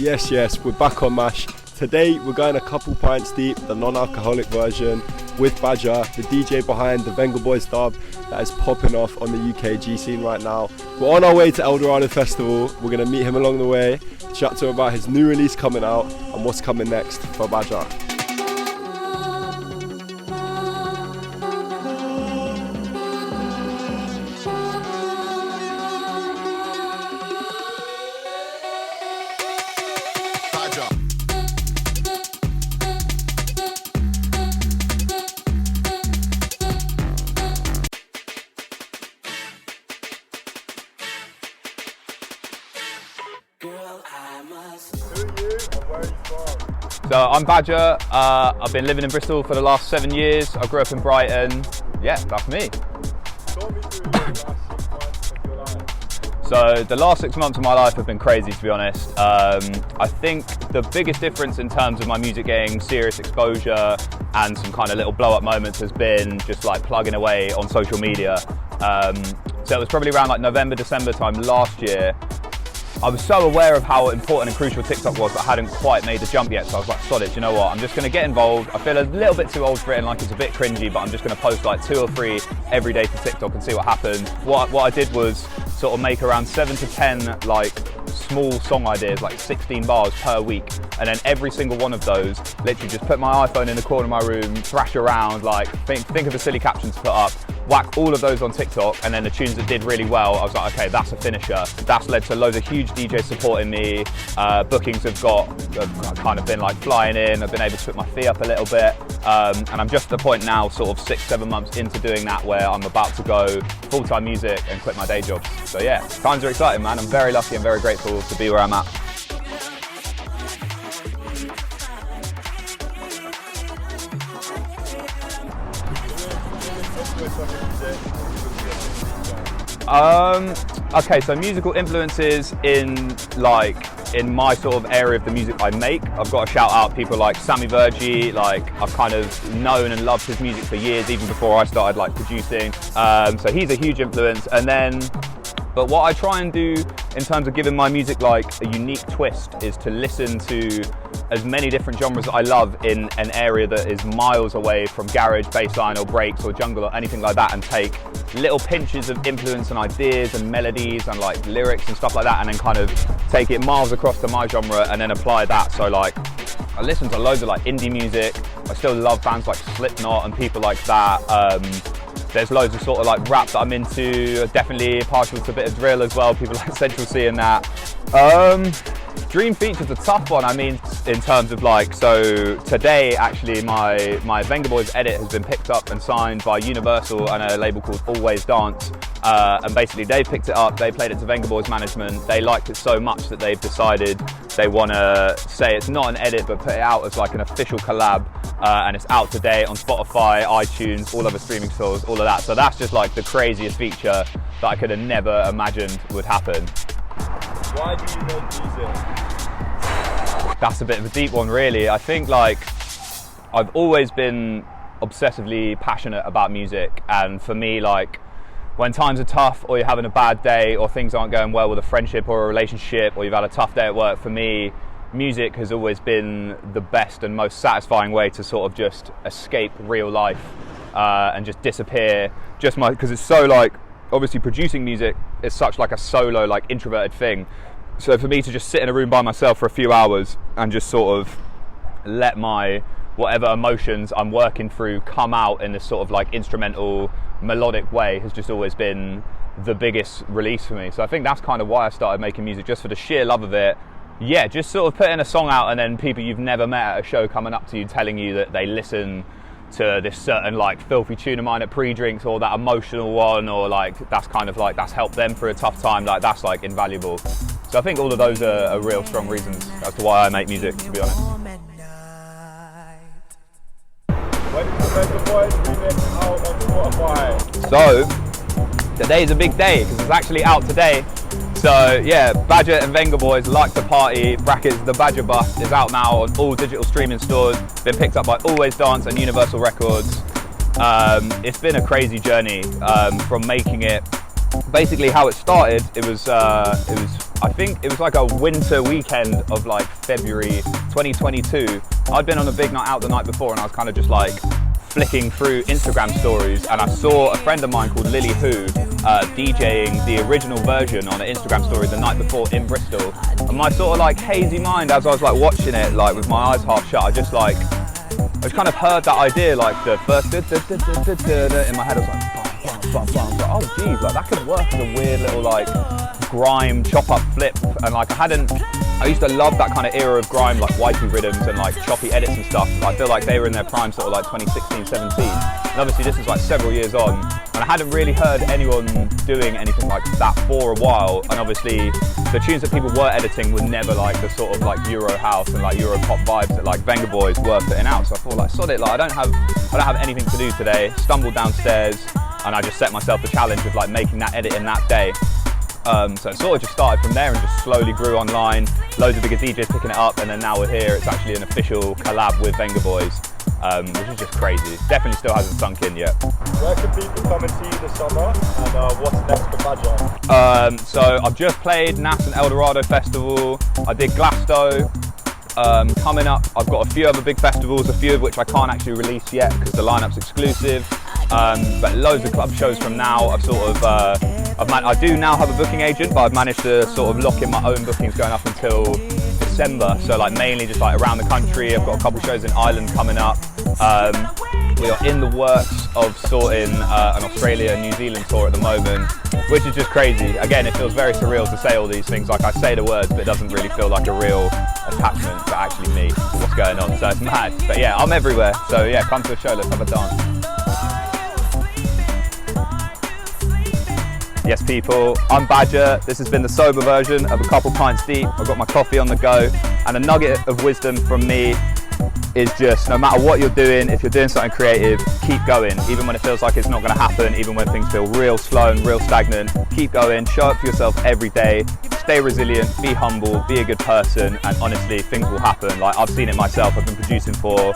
Yes, we're back on MASH. Today we're going a couple pints deep, the non-alcoholic version, with Badger, the DJ behind the Vengaboys dub that is popping off on the UKG scene right now. We're on our way to Eldorado Festival. We're going to meet him along the way, chat to him about his new release coming out and what's coming next for Badger. So I'm Badger, I've been living in Bristol for the last 7 years. I grew up in Brighton. Yeah, that's me. So the last 6 months of my life have been crazy, to be honest. I think the biggest difference in terms of my music getting serious exposure and some kind of little blow up moments has been just like plugging away on social media. So it was probably around like November, December time last year. I was so aware of how important and crucial TikTok was, but I hadn't quite made the jump yet. So I was like, sod it, do you know what? I'm just going to get involved. I feel a little bit too old for it and like it's a bit cringy, but I'm just going to post like 2 or 3 every day to TikTok and see what happens. What I did was sort of make around 7 to 10 like small song ideas, like 16 bars per week. And then every single one of those, literally just put my iPhone in the corner of my room, thrash around, like think of a silly caption to put up, whack all of those on TikTok, and then the tunes that did really well, I was like, okay, that's a finisher. That's led to loads of huge DJs supporting me. Bookings have kind of been like flying in. I've been able to put my fee up a little bit. And I'm just at the point now, sort of 6-7 months into doing that, where I'm about to go full-time music and quit my day job. So yeah, times are exciting, man. I'm very lucky and very grateful to be where I'm at. Okay, so musical influences in my sort of area of the music I make. I've got to shout out people like Sammy Virgie. Like I've kind of known and loved his music for years, even before I started like producing. So he's a huge influence. And then, but what I try and do in terms of giving my music like a unique twist is to listen to as many different genres that I love in an area that is miles away from garage, bassline or breaks or jungle or anything like that, and take little pinches of influence and ideas and melodies and like lyrics and stuff like that, and then kind of take it miles across to my genre and then apply that. So like I listen to loads of like indie music. I still love bands like Slipknot and people like that. There's loads of sort of like rap that I'm into, definitely partial to a bit of drill as well, people like Central C and that. Dream feature's a tough one. I mean, in terms of like, so today actually my Vengaboys edit has been picked up and signed by Universal and a label called Always Dance. And basically they picked it up, they played it to Vengaboys management. They liked it so much that they've decided they want to say it's not an edit, but put it out as like an official collab. And it's out today on Spotify, iTunes, all other streaming stores, all of that. So that's just like the craziest feature that I could have never imagined would happen. Why do you make music? That's a bit of a deep one, really. I think like I've always been obsessively passionate about music, and for me, like when times are tough or you're having a bad day or things aren't going well with a friendship or a relationship or you've had a tough day at work, for me music has always been the best and most satisfying way to sort of just escape real life and just disappear. Because it's so like, obviously producing music is such like a solo, like introverted thing. So for me to just sit in a room by myself for a few hours and just sort of let my whatever emotions I'm working through come out in this sort of like instrumental, melodic way has just always been the biggest release for me. So I think that's kind of why I started making music, just for the sheer love of it. Yeah, just sort of putting a song out and then people you've never met at a show coming up to you telling you that they listen to this certain like filthy tune of mine at pre-drinks, or that emotional one, or like that's kind of like that's helped them through a tough time. Like that's like invaluable. So I think all of those are real strong reasons as to why I make music, to be honest. When did the Vengaboys remix out on Spotify? So today's a big day because it's actually out today. So yeah, Badger and Vengaboys like to party, brackets the Badger Bus, is out now on all digital streaming stores, been picked up by Always Dance and Universal Records. It's been a crazy journey from making it. Basically how it started, it was I think it was like a winter weekend of like February 2022. I'd been on a big night out the night before, and I was kind of just like flicking through Instagram stories, and I saw a friend of mine called Lily Who DJing the original version on an Instagram story the night before in Bristol. And my sort of like hazy mind, as I was like watching it, like with my eyes half shut, I just kind of heard that idea, like the first in my head. I was like, oh geez, like that could work as a weird little like grime chop up flip. And like I used to love that kind of era of grime, like wifey rhythms and like choppy edits and stuff. I feel like they were in their prime sort of like 2016, 17. And obviously this is like several years on, and I hadn't really heard anyone doing anything like that for a while. And obviously the tunes that people were editing were never like the sort of like Euro house and like Euro pop vibes that like Vengaboys were putting out. So I thought like, sod it, like I don't have anything to do today. Stumbled downstairs and I just set myself the challenge of like making that edit in that day. So it sort of just started from there and just slowly grew online. Loads of bigger DJs picking it up, and then now we're here. It's actually an official collab with Vengaboys, which is just crazy. Definitely still hasn't sunk in yet. Where can people come and see you this summer, and what's next for Badger? So I've just played NAS and Eldorado Festival. I did Glasgow. Coming up, I've got a few other big festivals, a few of which I can't actually release yet because the lineup's exclusive. But loads of club shows from now. I do now have a booking agent, but I've managed to sort of lock in my own bookings going up until December. So like mainly just like around the country. I've got a couple shows in Ireland coming up. We are in the works of sorting an Australia and New Zealand tour at the moment, which is just crazy. Again, it feels very surreal to say all these things. Like I say the words, but it doesn't really feel like a real attachment to actually me, what's going on. So it's mad. But yeah, I'm everywhere. So yeah, come to a show, let's have a dance. Yes people, I'm Badger. This has been the sober version of A Couple Pints Deep. I've got my coffee on the go, and a nugget of wisdom from me is just, no matter what you're doing, if you're doing something creative, keep going. Even when it feels like it's not going to happen, even when things feel real slow and real stagnant, keep going, show up for yourself every day, stay resilient, be humble, be a good person, and honestly, things will happen. Like I've seen it myself. I've been producing for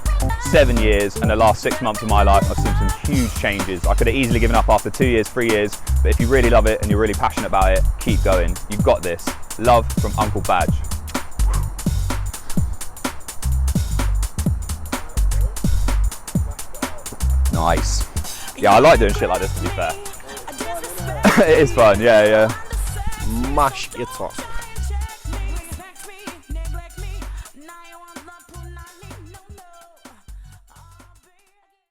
7 years, and the last 6 months of my life, I've seen some huge changes. I could have easily given up after 2 years, 3 years, but if you really love it and you're really passionate about it, keep going. You've got this. Love from Uncle Badge. Nice. Yeah, I like doing shit like this, to be fair. It is fun, yeah. Mash it up.